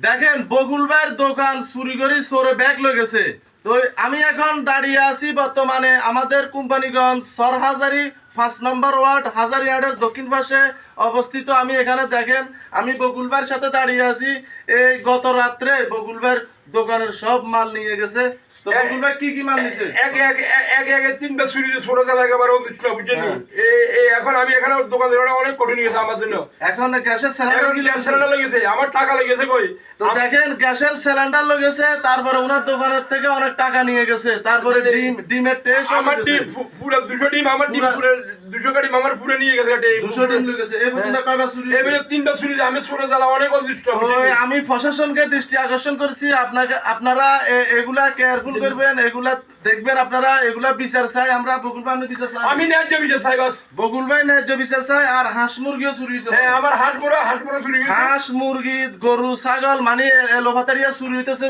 দেখেন বকুল ভাইয়ের দোকান চুরি করে চোরে ব্যাগ লেগেছে। তো আমি এখন দাঁড়িয়ে আছি বর্তমানে আমাদের কোম্পানিগঞ্জ সরহাজারি 5 নম্বর ওয়ার্ড হাজারিয়ার্ডের দক্ষিণ পাশে অবস্থিত। আমি এখানে দেখেন আমি বকুল ভাইয়ের সাথে দাঁড়িয়ে আছি। এই গত রাত্রে বকুল ভাইয়ের দোকানের সব মাল নিয়ে গেছে। তো বকুল ভাই কি কি মাল নিছে? এক তিনটা চুরি ছোট চালা একেবারে বুঝছেন। এখন আমি এখানে দোকান অনেক কঠিন গেছে আমার জন্য। এখন গ্যাসের সিলিন্ডার লেগেছে, আমার টাকা লেগেছে কই। তো দেখেন গ্যাসের সিলিন্ডার লেগেছে, তারপরে ওনার দোকানের থেকে অনেক টাকা নিয়ে গেছে, তারপরে ডিমের টেস্ট আমার ডিম পুরো 200 ডিম, আমার ডিম পুরো 200 গাড়ি আমার পুরো নিয়ে গেছে। 200 ডিম লেগেছে। এই পর্যন্ত কয়বার চুরি? এবারে তিনটা চুরি। আমি ছোট জ্বালা অনেক অদৃষ্ট। আমি প্রশাসনকে দৃষ্টি আকর্ষণ করছি, আপনারা এগুলা কেয়ারফুল করবেন, এগুলা দেখবেন, আপনারা এগুলা বিচার চাই। আমরা বকুল ভাই বিচার চাই, আমি ন্যায্য বিচার চাই বাস। বকুল ভাই ন্যায্য বিচার চাই। আর হাঁস মুরগিও চুরি হয়েছে। হ্যাঁ, আমার হাঁস মোড়া চুরি গেছে। হাঁস মুরগি গরু ছাগল মানে এলোপাতারিয়া চুরি হইতেছে।